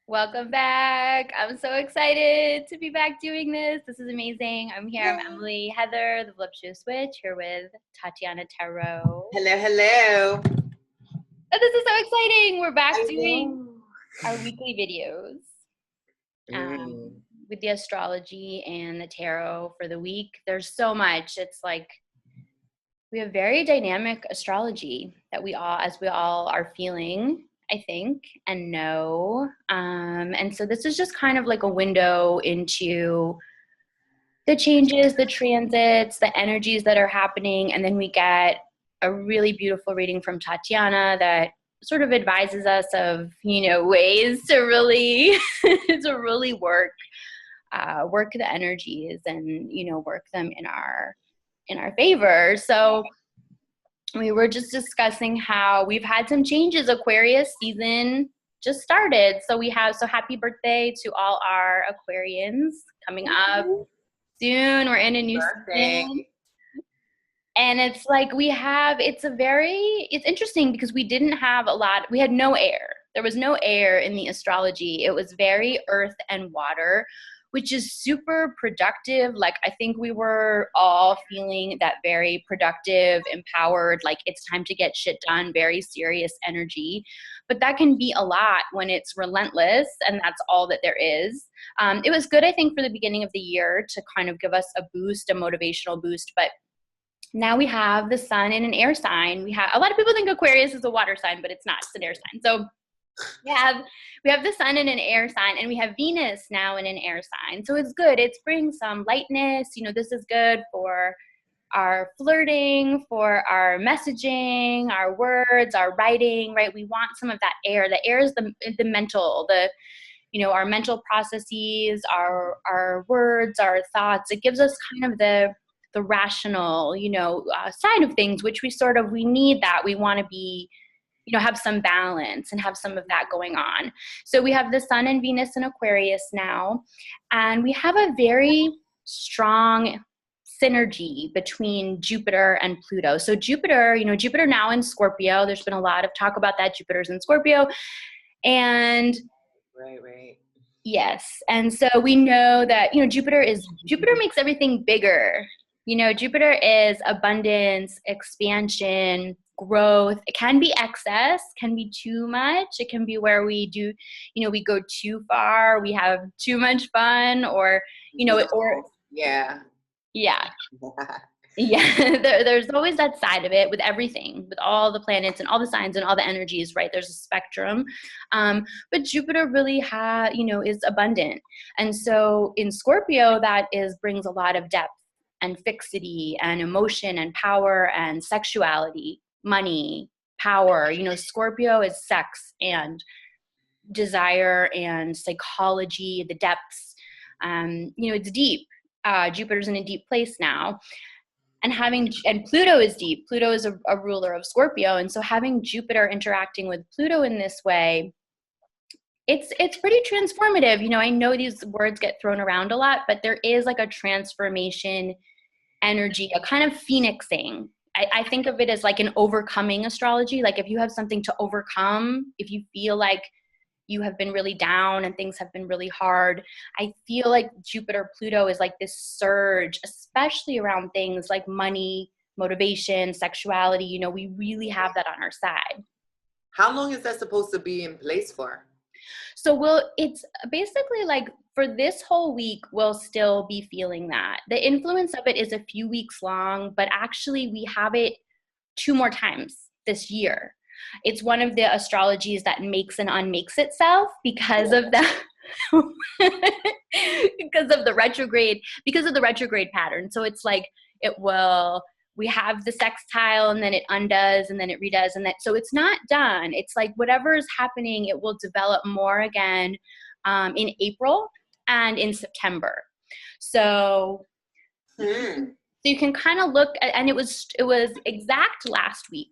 Welcome back. I'm so excited to be back doing this. This is amazing. I'm here. I'm Yay. Emily Heather, the Voluptuous Witch, here with Tatiana Tarot. Hello, hello. Oh, this is so exciting. We're back I doing know. our weekly videos Mm. with the astrology and the tarot for the week. There's so much. It's like we have very dynamic astrology that we all are feeling, I think, and know. And so this is just kind of like a window into the changes, the transits, the energies that are happening. And then we get a really beautiful reading from Tatiana that sort of advises us of, ways to really, to really work the energies and, work them in our favor. So we were just discussing how we've had some changes. Aquarius season just started. So happy birthday to all our Aquarians coming up soon. We're in a new Birthday. season. And it's like it's interesting because we had no air. There was no air in the astrology. It was very earth and water, which is super productive. Like, I think we were all feeling that very productive, empowered, like it's time to get shit done, very serious energy. But that can be a lot when it's relentless and that's all that there is. It was good, I think, for the beginning of the year to kind of give us a boost, a motivational boost. But now we have the sun in an air sign. We have a lot of people think Aquarius is a water sign, but it's not. It's an air sign. So we have the sun in an air sign, and we have Venus now in an air sign. So it's good. It's bringing some lightness. This is good for our flirting, for our messaging, our words, our writing, right? We want some of that air. The air is the mental, our mental processes, our words, our thoughts. It gives us kind of the rational, side of things, which we need that. We want to be, have some balance and have some of that going on. So we have the sun and Venus in Aquarius now, and we have a very strong synergy between Jupiter and Pluto. So Jupiter now in Scorpio, there's been a lot of talk about that. Jupiter's in Scorpio. And Right. yes. And so we know that, Jupiter makes everything bigger. Jupiter is abundance, expansion, growth. It can be excess, can be too much. It can be where we do, we go too far, we have too much fun, or, Yeah. yeah. Yeah, there's always that side of it with everything, with all the planets and all the signs and all the energies, right? There's a spectrum. But Jupiter really is abundant. And so in Scorpio, brings a lot of depth and fixity and emotion and power and sexuality, money, power. Scorpio is sex and desire and psychology, the depths. It's deep. Jupiter's in a deep place now. And Pluto is deep. Pluto is a ruler of Scorpio. And so having Jupiter interacting with Pluto in this way, it's pretty transformative. I know these words get thrown around a lot, but there is like a transformation energy, a kind of phoenixing. I think of it as like an overcoming astrology. Like if you have something to overcome, if you feel like you have been really down and things have been really hard, I feel like Jupiter Pluto is like this surge, especially around things like money, motivation, sexuality. We really have that on our side. How long is that supposed to be in place for? So it's basically like for this whole week, we'll still be feeling that. The influence of it is a few weeks long, but actually we have it 2 more times this year. It's one of the astrologies that makes and unmakes itself because of that. because of the retrograde pattern. So it's like we have the sextile and then it undoes and then it redoes, and that, so it's not done. It's like whatever is happening, it will develop more again in April and in September. So you can kind of look at, and it was exact last week.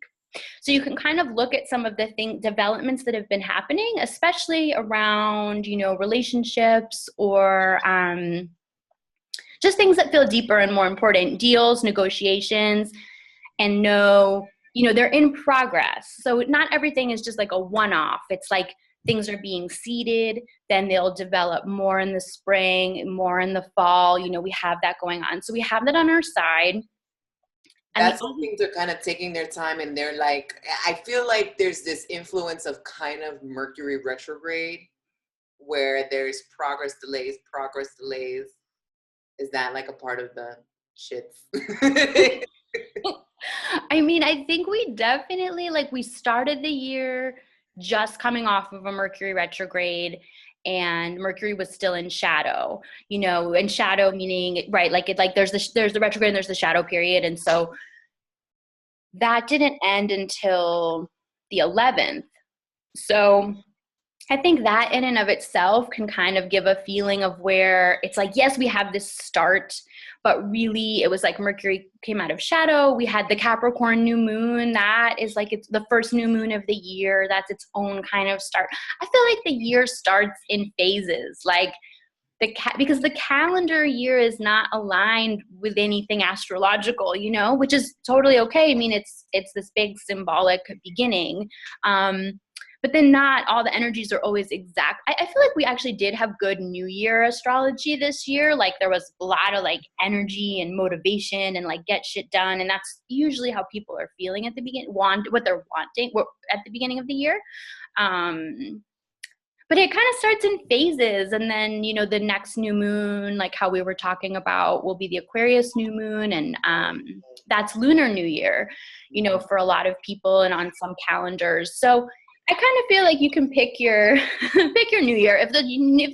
So you can kind of look at some of the developments that have been happening, especially around, relationships or just things that feel deeper and more important, deals, negotiations, and they're in progress. So not everything is just like a one-off. It's like things are being seeded, then they'll develop more in the spring, more in the fall. You know, we have that going on. So we have that on our side. And That's when things are kind of taking their time, and they're like, I feel like there's this influence of kind of Mercury retrograde where there's progress delays, progress delays. Is that like a part of the shits? I mean, I think we definitely, like, we started the year just coming off of a Mercury retrograde, and Mercury was still in shadow, you know, and shadow meaning, right, like, there's the retrograde and there's the shadow period. And so that didn't end until the 11th. So I think that in and of itself can kind of give a feeling of where it's like, yes, we have this start, but really it was like Mercury came out of shadow. We had the Capricorn new moon. That is like, it's the first new moon of the year. That's its own kind of start. I feel like the year starts in phases, like because the calendar year is not aligned with anything astrological, you know, which is totally okay. I mean, it's this big symbolic beginning. But then not all the energies are always exact. I feel like we actually did have good New Year astrology this year. Like there was a lot of like energy and motivation and like get shit done. And that's usually how people are feeling at the beginning, what they're wanting at the beginning of the year. But it kind of starts in phases. And then, you know, the next new moon, like how we were talking about, will be the Aquarius new moon. And that's Lunar New Year, you know, for a lot of people and on some calendars. So I kind of feel like you can pick your pick your new year. If the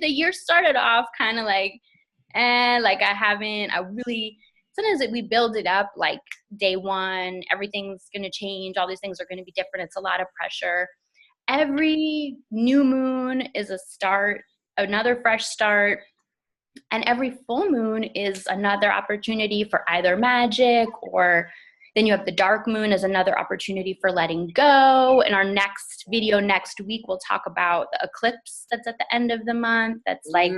year started off kind of like, sometimes we build it up like day one, everything's going to change. All these things are going to be different. It's a lot of pressure. Every new moon is a start, another fresh start. And every full moon is another opportunity for either magic, or then you have the dark moon as another opportunity for letting go. In our next video next week, we'll talk about the eclipse that's at the end of the month. That's like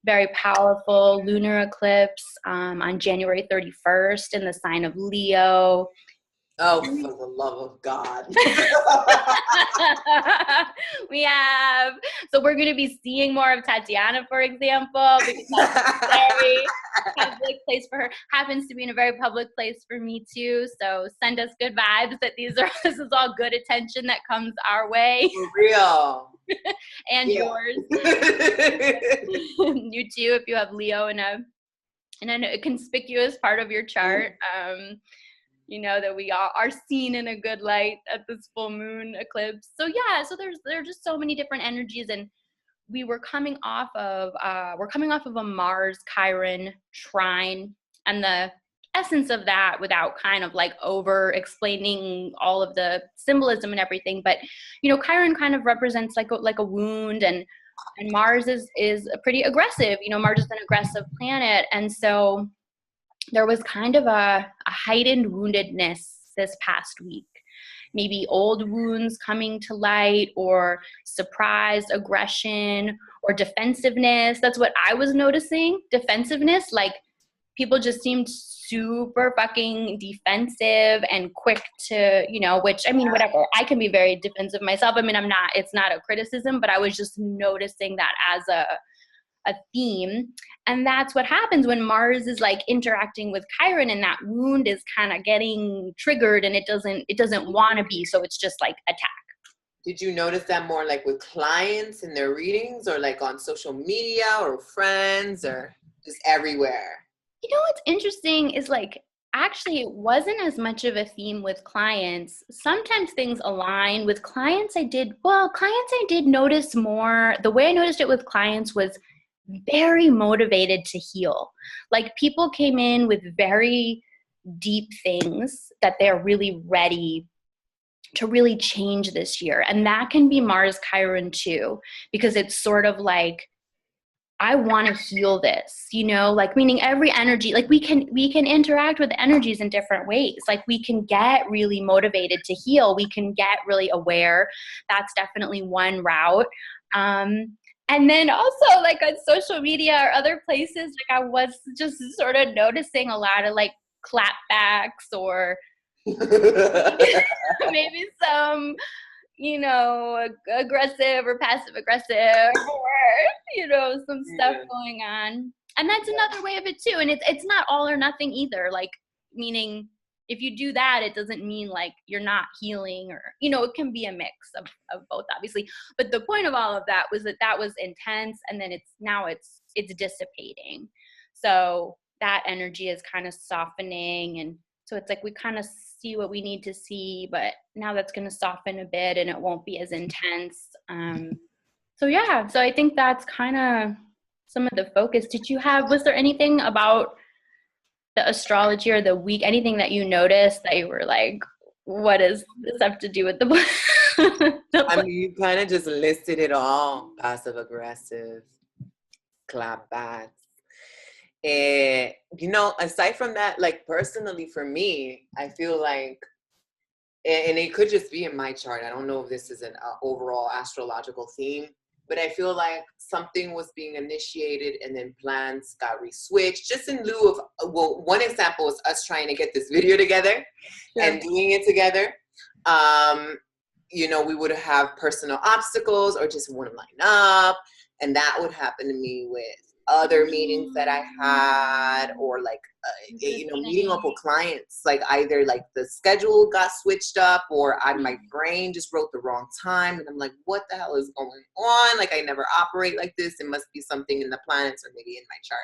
very powerful lunar eclipse on January 31st in the sign of Leo. Oh, for the love of God. So we're going to be seeing more of Tatiana, for example, because that's a very public place for her. Happens to be in a very public place for me too. So send us good vibes that this is all good attention that comes our way. For real. And yours. You too, if you have Leo in a conspicuous part of your chart. You know, that we all are seen in a good light at this full moon eclipse. So yeah, so there are just so many different energies, and we're coming off of a Mars Chiron trine, and the essence of that, without kind of like over explaining all of the symbolism and everything, but you know, Chiron kind of represents like a wound, and Mars is pretty aggressive. You know, Mars is an aggressive planet, and so there was kind of a heightened woundedness this past week. Maybe old wounds coming to light, or surprise aggression, or defensiveness. That's what I was noticing. Defensiveness, like people just seemed super fucking defensive and quick to, you know, which, I mean, whatever. I can be very defensive myself. I mean, it's not a criticism, but I was just noticing that as a theme. And that's what happens when Mars is like interacting with Chiron, and that wound is kind of getting triggered, and it doesn't want to be, so it's just like attack. Did you notice that more like with clients in their readings, or like on social media, or friends, or just everywhere? You know what's interesting is like, actually it wasn't as much of a theme with clients. Sometimes things align with clients. I did notice more. The way I noticed it with clients was very motivated to heal. Like people came in with very deep things that they're really ready to really change this year. And that can be Mars Chiron too, because it's sort of like, I want to heal this, you know, like meaning every energy, like we can interact with energies in different ways. Like we can get really motivated to heal. We can get really aware. That's definitely one route. And then also like on social media or other places, like I was just sort of noticing a lot of like clapbacks, or maybe some aggressive or passive aggressive, or some stuff going on. And that's another way of it too. And it's not all or nothing either. Like, meaning if you do that, it doesn't mean like you're not healing, or it can be a mix of both, obviously. But the point of all of that was that was intense, and then it's dissipating. So that energy is kind of softening, and so it's like we kind of see what we need to see, but now that's going to soften a bit and it won't be as intense. So yeah, so I think that's kind of some of the focus. Was there anything about the astrology or the week, anything that you noticed that you were like, what does this have to do with the I mean, you kind of just listed it all: passive aggressive, clap backs. And, aside from that, like personally for me, I feel like, and it could just be in my chart, I don't know if this is an overall astrological theme, but I feel like something was being initiated and then plans got reswitched, just in lieu of, one example is us trying to get this video together and doing it together. We would have personal obstacles or just wouldn't line up. And that would happen to me with other meetings that I had, or like, meeting up with clients, like either like the schedule got switched up, or my brain just wrote the wrong time. And I'm like, what the hell is going on? Like, I never operate like this. It must be something in the planets or maybe in my chart.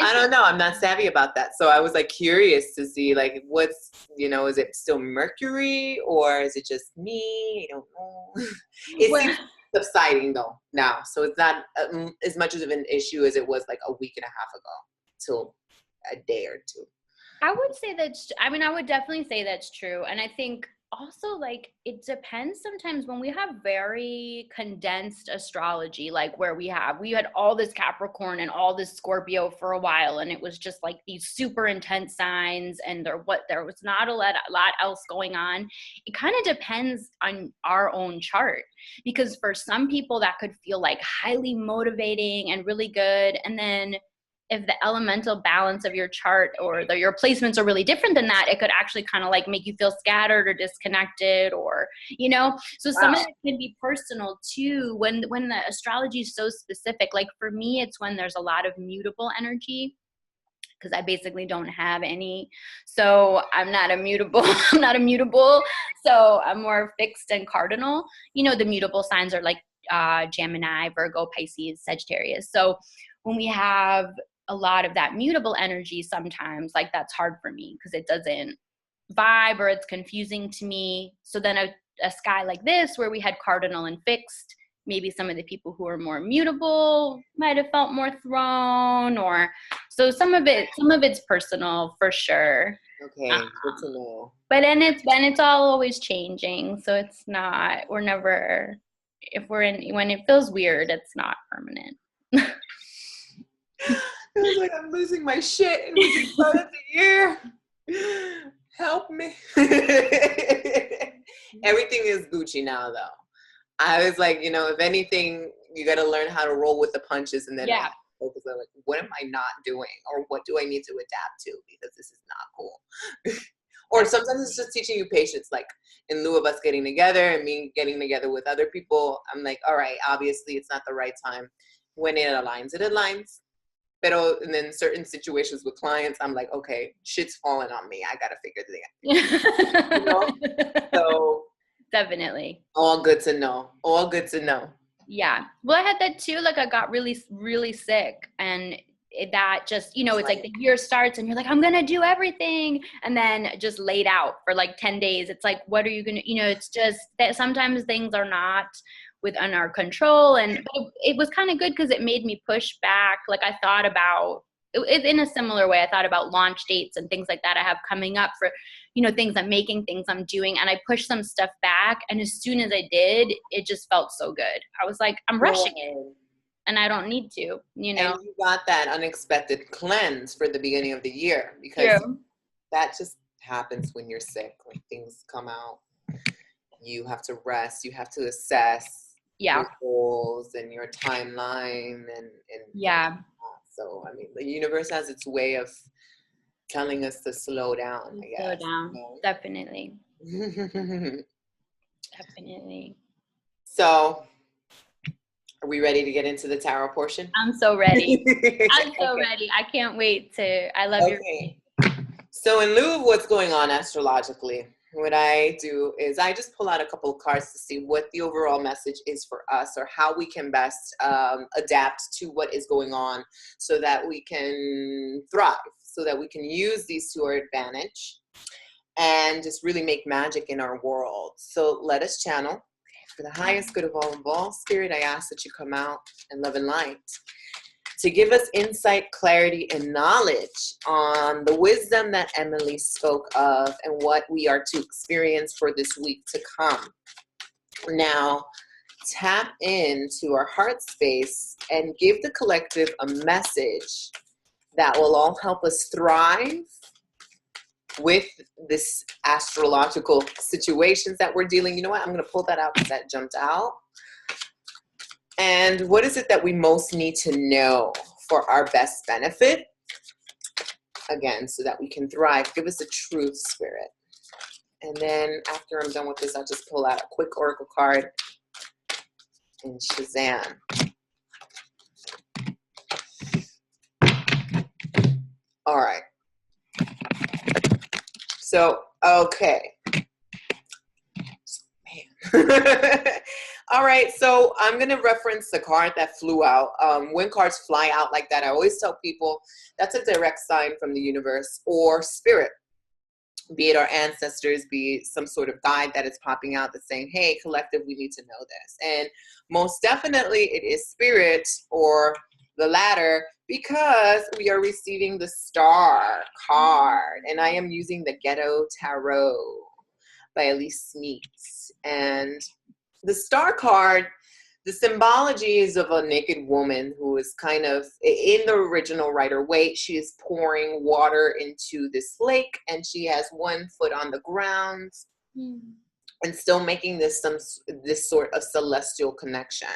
I don't know. I'm not savvy about that. So I was like curious to see like what's, is it still Mercury or is it just me? I don't know. It seems subsiding though now. So it's not as much of an issue as it was like a week and a half ago till a day or two. I would definitely say that's true. And I think also, like, it depends sometimes when we have very condensed astrology, like where we had all this Capricorn and all this Scorpio for a while, and it was just like these super intense signs, and there was not a lot else going on. It kind of depends on our own chart, because for some people that could feel like highly motivating and really good, and then if the elemental balance of your chart or your placements are really different than that, it could actually kind of like make you feel scattered or disconnected, or so some of it can be personal too, when the astrology is so specific. Like for me, it's when there's a lot of mutable energy, because I basically don't have any. So I'm not immutable. So I'm more fixed and cardinal. The mutable signs are like Gemini, Virgo, Pisces, Sagittarius. So when we have a lot of that mutable energy, sometimes like that's hard for me because it doesn't vibe, or it's confusing to me. So then a sky like this where we had cardinal and fixed, maybe some of the people who are more mutable might have felt more thrown, or so some of it's personal for sure. Okay, good to know. But then it's all always changing, so it's not, we're never, when it feels weird, it's not permanent. I was like, I'm losing my shit, and we just started the year. Help me. Everything is Gucci now, though. I was like, if anything, you got to learn how to roll with the punches, and then focus on like, what am I not doing, or what do I need to adapt to, because this is not cool. Or sometimes it's just teaching you patience. Like in lieu of us getting together and me getting together with other people, I'm like, all right, obviously it's not the right time. When it aligns, it aligns. And then certain situations with clients, I'm like, okay, shit's falling on me. I got to figure it out. So definitely. All good to know. Yeah. Well, I had that too. Like I got really, really sick, and that just, it's like the year starts and you're like, I'm going to do everything. And then just laid out for like 10 days. It's like, what are you going to, it's just that sometimes things are not within our control. And it was kind of good because it made me push back. Like I thought about it in a similar way. I thought about launch dates and things like that I have coming up for, things I'm making, things I'm doing. And I pushed some stuff back. And as soon as I did, it just felt so good. I was like, I'm rushing it. And I don't need to, And you got that unexpected cleanse for the beginning of the year, because that just happens when you're sick. When things come out, you have to rest. You have to assess your goals and your timeline. And so, I mean, the universe has its way of telling us to slow down, I guess. Slow down, definitely. Definitely. So, are we ready to get into the tarot portion? I'm so ready. I'm so Okay. ready. I can't wait to. I love your Okay. So, in lieu of what's going on astrologically, what I do is I just pull out a couple of cards to see what the overall message is for us, or how we can best adapt to what is going on so that we can thrive, so that we can use these to our advantage and just really make magic in our world. So let us channel. For the highest good of all, Spirit, I ask that you come out in love and light to give us insight, clarity, and knowledge on the wisdom that Emily spoke of and what we are to experience for this week to come. Now, tap into our heart space and give the collective a message that will all help us thrive with this astrological situations that we're dealing. You know what? I'm going to pull that out because that jumped out. And what is it that we most need to know for our best benefit? Again, so that we can thrive. Give us a truth, Spirit. And then after I'm done with this, I'll just pull out a quick oracle card and Shazam. All right. So, okay. Man. All right, so I'm going to reference the card that flew out. When cards fly out like that, I always tell people that's a direct sign from the universe or spirit, be it our ancestors, be it some sort of guide that is popping out that's saying, hey, collective, we need to know this. And most definitely it is spirit or the latter, because we are receiving the star card. And I am using the Ghetto Tarot by Elise Smeets. And the star card, the symbology is of a naked woman who is kind of, in the original Rider Waite, she is pouring water into this lake, and she has one foot on the ground and still making this sort of celestial connection.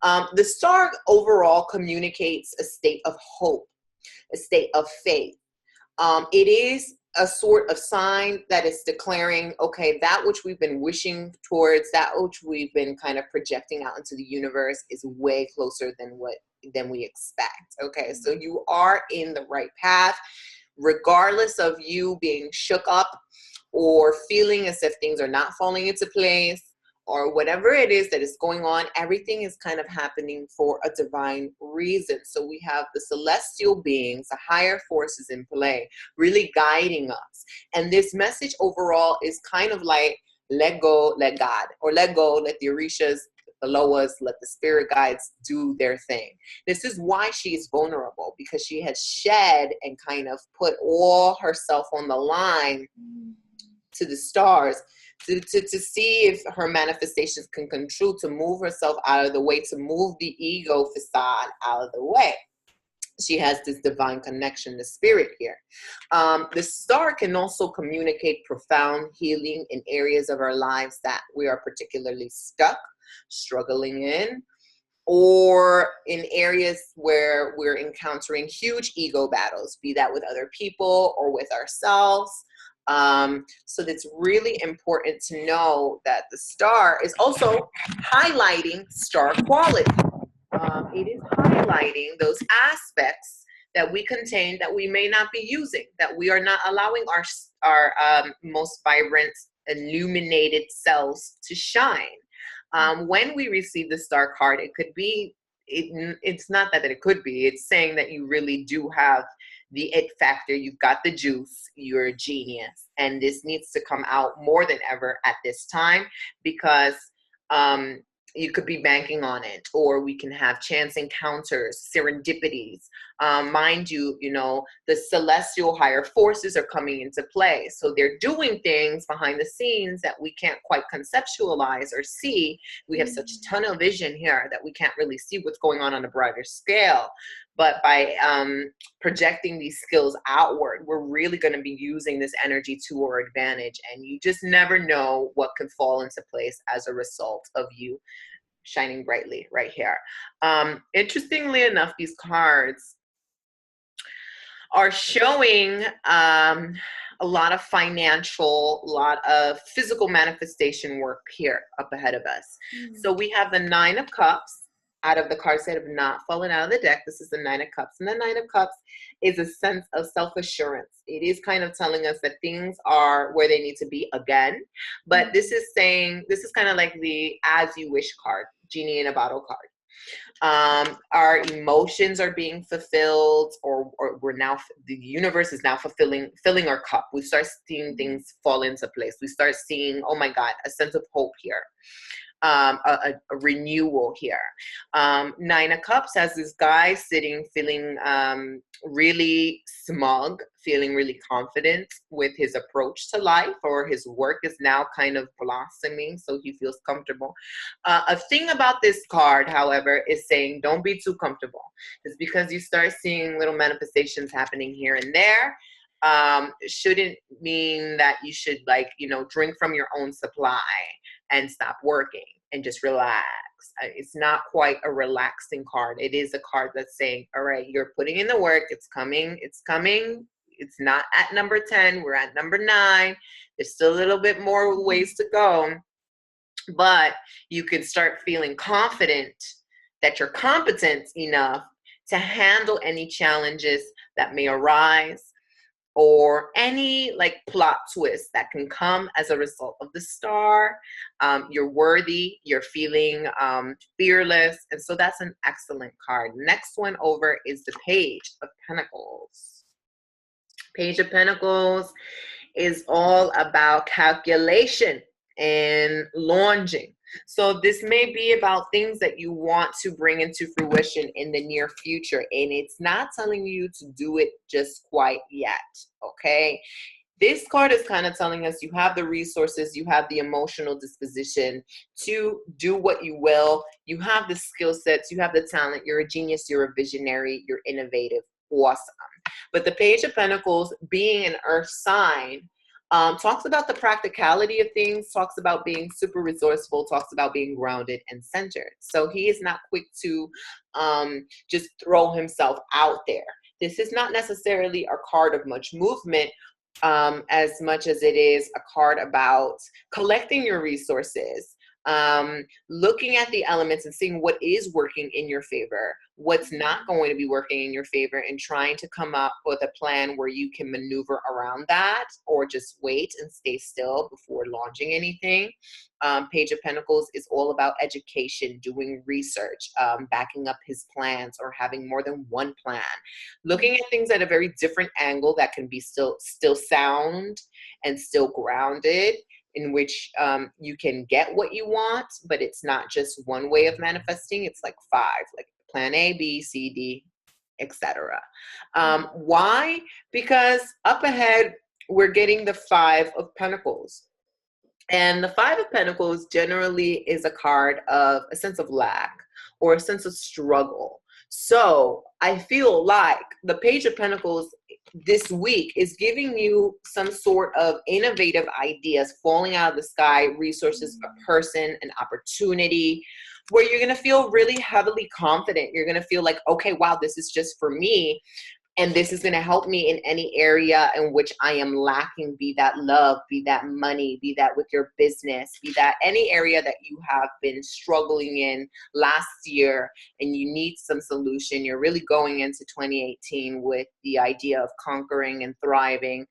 The star overall communicates a state of hope, a state of faith. It is a sort of sign that is declaring, okay, that which we've been wishing towards, that which we've been kind of projecting out into the universe is way closer than we expect. Okay, so you are in the right path, regardless of you being shook up or feeling as if things are not falling into place, or whatever it is that is going on. Everything is kind of happening for a divine reason. So we have the celestial beings, the higher forces in play, really guiding us. And this message overall is kind of like, let go, let God, or let go, let the Orishas, the Loas, let the spirit guides do their thing. This is why she is vulnerable, because she has shed and kind of put all herself on the line to the stars to see if her manifestations can come true, to move herself out of the way, to move the ego facade out of the way. She has this divine connection to spirit here. The star can also communicate profound healing in areas of our lives that we are particularly stuck, struggling in, or in areas where we're encountering huge ego battles, be that with other people or with ourselves. So it's really important to know that the star is also highlighting star quality. It is highlighting those aspects that we contain that we may not be using, that we are not allowing our most vibrant, illuminated selves to shine. When we receive the star card, it could be, it's not that it could be, it's saying that you really do have the it factor, you've got the juice, you're a genius. And this needs to come out more than ever at this time, because you could be banking on it, or we can have chance encounters, serendipities. Mind you, the celestial higher forces are coming into play. So they're doing things behind the scenes that we can't quite conceptualize or see. We have such tunnel vision here that we can't really see what's going on a broader scale. But by projecting these skills outward, we're really going to be using this energy to our advantage. And you just never know what can fall into place as a result of you shining brightly right here. Interestingly enough, these cards are showing a lot of financial, a lot of physical manifestation work here up ahead of us. So we have the Nine of Cups out of the cards that have not fallen out of the deck. This is the Nine of Cups. And the Nine of Cups is a sense of self-assurance. It is kind of telling us that things are where they need to be again. But this is saying, this is kind of like the as you wish card, genie in a bottle card. Our emotions are being fulfilled, or we're now, the universe is now filling our cup. We start seeing things fall into place. We start seeing, oh my God, a sense of hope here. A renewal here. Nine of Cups has this guy sitting, feeling really smug, feeling really confident with his approach to life, or his work is now kind of blossoming, so he feels comfortable. A thing about this card, however, is saying don't be too comfortable. It's because you start seeing little manifestations happening here and there. Shouldn't mean that you should, like, drink from your own supply and stop working and just relax. It's not quite a relaxing card. It is a card that's saying, all right, you're putting in the work. It's coming. It's coming. It's not at number 10. We're at number 9. There's still a little bit more ways to go, but you can start feeling confident that you're competent enough to handle any challenges that may arise, or any like plot twist that can come as a result of the star. You're worthy, you're feeling fearless. And so that's an excellent card. Next one over is the Page of Pentacles. Page of Pentacles is all about calculation and launching. So this may be about things that you want to bring into fruition in the near future, and it's not telling you to do it just quite yet, okay? This card is kind of telling us you have the resources, you have the emotional disposition to do what you will. You have the skill sets, you have the talent, you're a genius, you're a visionary, you're innovative, awesome. But the Page of Pentacles, being an earth sign, talks about the practicality of things, talks about being super resourceful, talks about being grounded and centered. So he is not quick to just throw himself out there. This is not necessarily a card of much movement, as much as it is a card about collecting your resources, looking at the elements and seeing what is working in your favor, what's not going to be working in your favor, and trying to come up with a plan where you can maneuver around that, or just wait and stay still before launching anything. Page of Pentacles is all about education, doing research, backing up his plans, or having more than one plan, looking at things at a very different angle that can be still sound and still grounded, in which you can get what you want, but it's not just one way of manifesting. It's like 5, like plan A, B, C, D, etc. Why? Because up ahead, we're getting the 5 of Pentacles. And the 5 of Pentacles generally is a card of a sense of lack or a sense of struggle. So I feel like the Page of Pentacles this week is giving you some sort of innovative ideas falling out of the sky, resources, a person, an opportunity, where you're going to feel really heavily confident. You're going to feel like, okay, wow, this is just for me. And this is going to help me in any area in which I am lacking, be that love, be that money, be that with your business, be that any area that you have been struggling in last year and you need some solution. You're really going into 2018 with the idea of conquering and thriving.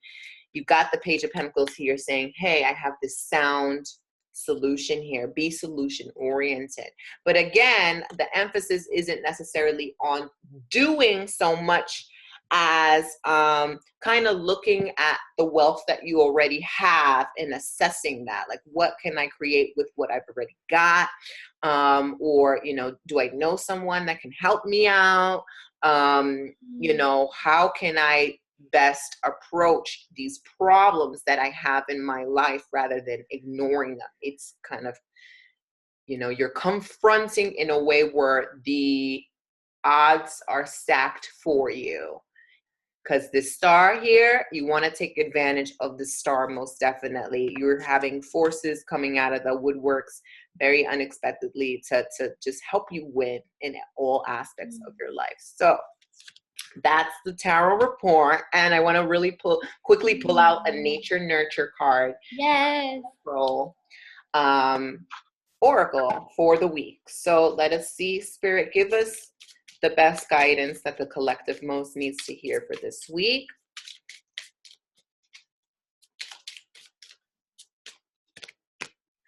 You've got the Page of Pentacles here saying, hey, I have this sound solution here. Be solution oriented. But again, the emphasis isn't necessarily on doing so much as kind of looking at the wealth that you already have and assessing that, like, what can I create with what I've already got, or do I know someone that can help me out, how can I best approach these problems that I have in my life rather than ignoring them. It's kind of, you're confronting in a way where the odds are stacked for you. Because the star here, you want to take advantage of the star most definitely. You're having forces coming out of the woodworks very unexpectedly to just help you win in all aspects of your life. So That's the tarot report. And I want to really quickly pull out a nature nurture card. Yes. Roll. Oracle for the week. So let us see, Spirit, give us the best guidance that the collective most needs to hear for this week.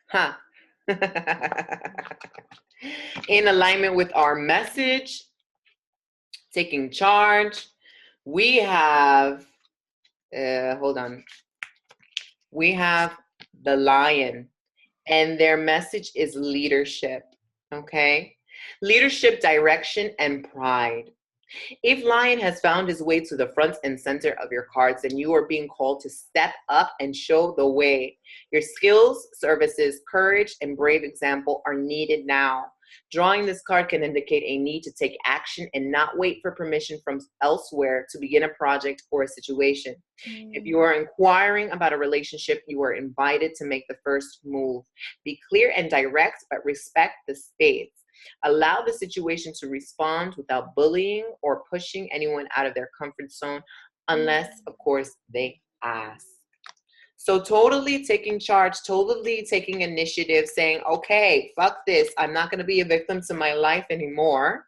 Huh. In alignment with our message, taking charge, we have, hold on. We have the Lion, and their message is leadership, okay? Leadership, direction, and pride. If Lion has found his way to the front and center of your cards, then you are being called to step up and show the way. Your skills, services, courage, and brave example are needed now. Drawing this card can indicate a need to take action and not wait for permission from elsewhere to begin a project or a situation. If you are inquiring about a relationship, you are invited to make the first move. Be clear and direct, but respect the space. Allow the situation to respond without bullying or pushing anyone out of their comfort zone, unless, of course, they ask. So totally taking charge, totally taking initiative, saying, okay, fuck this. I'm not going to be a victim to my life anymore.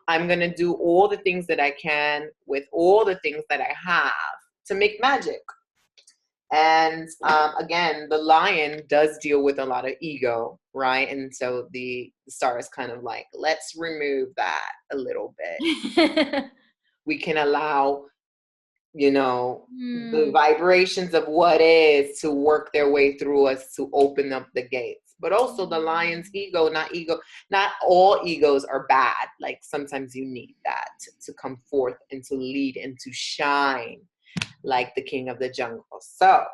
I'm going to do all the things that I can with all the things that I have to make magic. And again, the Lion does deal with a lot of ego, right? And so the star is kind of like, let's remove that a little bit. We can allow, the vibrations of what is to work their way through us to open up the gates. But also the Lion's ego, not all egos are bad. Like sometimes you need that to come forth and to lead and to shine like the king of the jungle. So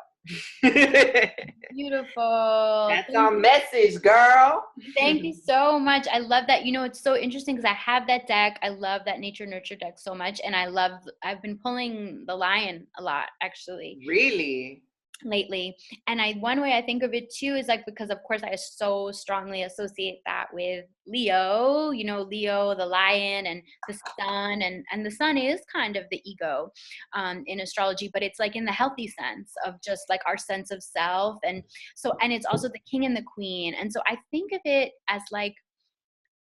beautiful. That's our message, girl. Thank you so much. I love that. It's so interesting because I have that deck. I love that nature nurture deck so much. And I've been pulling the Lion a lot, actually. Really? Lately. And one way I think of it too is like, because of course I so strongly associate that with Leo, Leo, the Lion, and the sun, and the sun is kind of the ego in astrology, but it's like in the healthy sense of just like our sense of self. And it's also the king and the queen. And so I think of it as like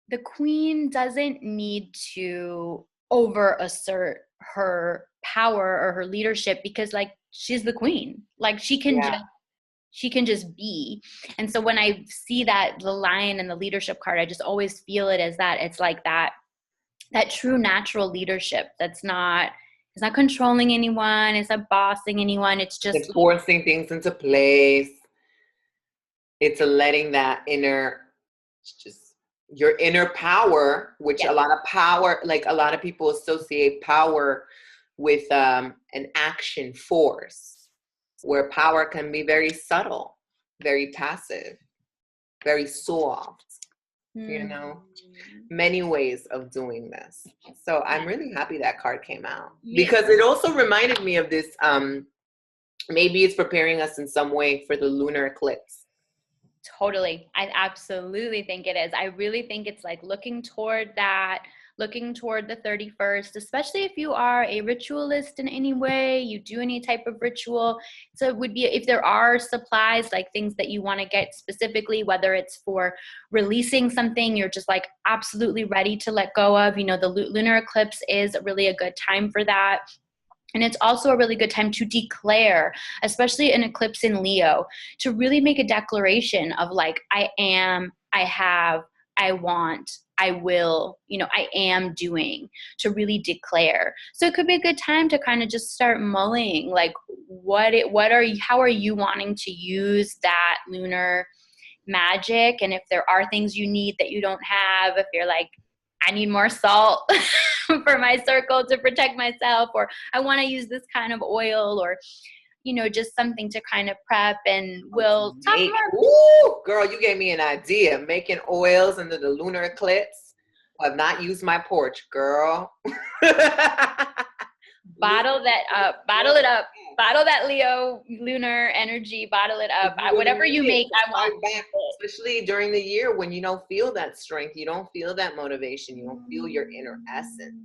the queen doesn't need to over assert her power or her leadership, because like she's the queen. Like she can just be. And so when I see that, the Lion and the leadership card, I just always feel it as that. It's like that true natural leadership it's not controlling anyone, it's not bossing anyone, it's just forcing things into place. It's a letting that your inner power, which a lot of power, like a lot of people associate power with an action force, where power can be very subtle, very passive, very soft, many ways of doing this. So I'm really happy that card came out, because it also reminded me of this, maybe it's preparing us in some way for the lunar eclipse. Totally. I absolutely think it is. I really think it's like looking toward the 31st, especially if you are a ritualist in any way, you do any type of ritual. So it would be, if there are supplies, like things that you want to get specifically, whether it's for releasing something you're just like absolutely ready to let go of, the lunar eclipse is really a good time for that. And it's also a really good time to declare, especially an eclipse in Leo, to really make a declaration of like, I am, I have, I want, I will, I am doing, to really declare. So it could be a good time to kind of just start mulling, like how are you wanting to use that lunar magic? And if there are things you need that you don't have, if you're like, I need more salt for my circle to protect myself, or I want to use this kind of oil, or, just something to kind of prep, and we'll talk more. Ooh, girl, you gave me an idea. Making oils under the lunar eclipse. I've not used my porch, girl. Bottle that up, bottle it up, bottle that Leo lunar energy, bottle it up. Whatever you make, I want back, especially during the year when you don't feel that strength, you don't feel that motivation, you don't feel your inner essence.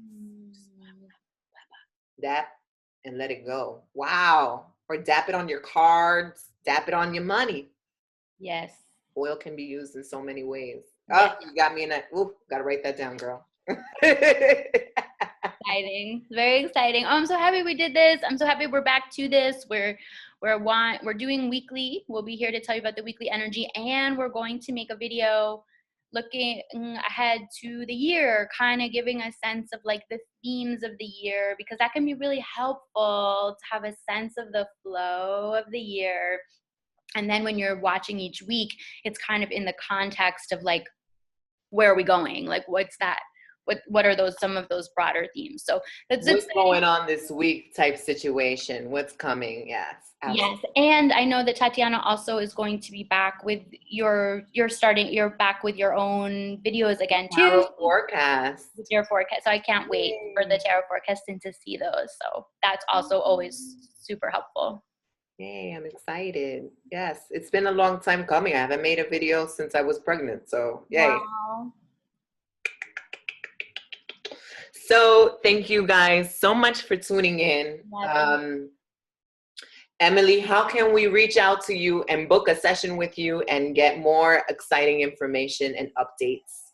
Dap and let it go. Wow. Or dap it on your cards, dap it on your money. Yes. Oil can be used in so many ways. Yes. Oh, you got me in that. Ooh, gotta write that down, girl. Exciting. Very exciting. Oh, I'm so happy we did this. I'm so happy we're back to this. We're doing weekly. We'll be here to tell you about the weekly energy, and we're going to make a video looking ahead to the year, kind of giving a sense of like the themes of the year, because that can be really helpful to have a sense of the flow of the year. And then when you're watching each week, it's kind of in the context of like, where are we going? Like, what's that? What are those, some of those broader themes? So that's What's going on this week type situation? What's coming? Yes. Absolutely. Yes, and I know that Tatiana also is going to be back with you're back with your own videos again too. Tarot forecast. With your forecast. So I can't wait for the tarot forecast and to see those. So that's also always super helpful. Yay, I'm excited. Yes, it's been a long time coming. I haven't made a video since I was pregnant. So yay. Wow. So thank you guys so much for tuning in. Emily, how can we reach out to you and book a session with you and get more exciting information and updates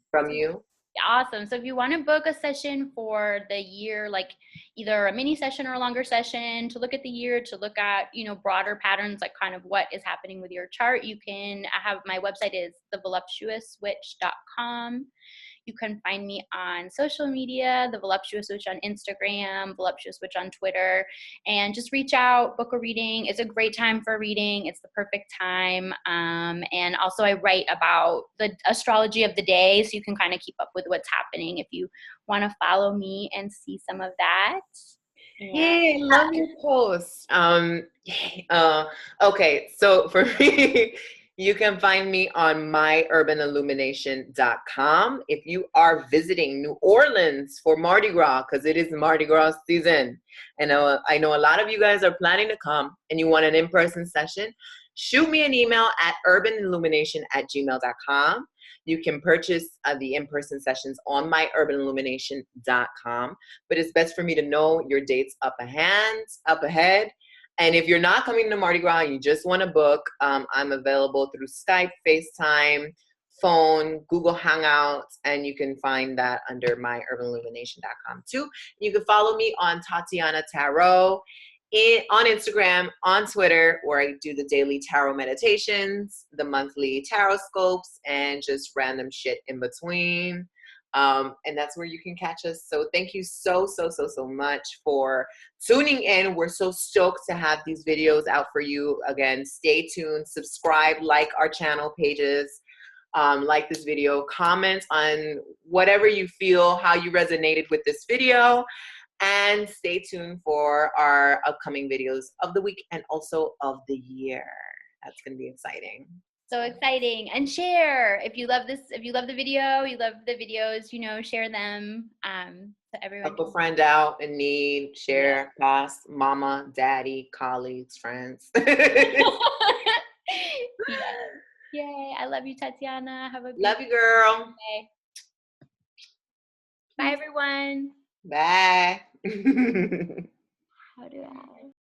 from you? Awesome. So if you want to book a session for the year, like either a mini session or a longer session to look at the year, to look at, broader patterns, like kind of what is happening with your chart, I have my website is thevoluptuouswitch.com. You can find me on social media, The Voluptuous Witch on Instagram, Voluptuous Witch on Twitter, and just reach out, book a reading. It's a great time for reading. It's the perfect time. And also I write about the astrology of the day, so you can kind of keep up with what's happening if you want to follow me and see some of that. Yeah, I love your post. Okay, so for me, you can find me on myurbanillumination.com. If you are visiting New Orleans for Mardi Gras, because it is Mardi Gras season, and I know a lot of you guys are planning to come and you want an in-person session, shoot me an email at urbanillumination@gmail.com. You can purchase the in-person sessions on myurbanillumination.com, but it's best for me to know your dates up ahead. And if you're not coming to Mardi Gras and you just want to book, I'm available through Skype, FaceTime, phone, Google Hangouts, and you can find that under myurbanillumination.com too. You can follow me on Tatiana Tarot on Instagram, on Twitter, where I do the daily tarot meditations, the monthly tarot scopes, and just random shit in between. And that's where you can catch us. So thank you so much for tuning in. We're so stoked to have these videos out for you. Again, stay tuned, subscribe, like our channel pages, like this video, comment on whatever you feel, how you resonated with this video, and stay tuned for our upcoming videos of the week and also of the year. That's going to be exciting. So exciting. And share if you love this, if you love the video, you love the videos, share them to everyone. Help a friend out in need, share, pass, mama, daddy, colleagues, friends. Yes. Yay. I love you, Tatiana. Have a love you, girl. day. Bye, everyone. Bye. How do I?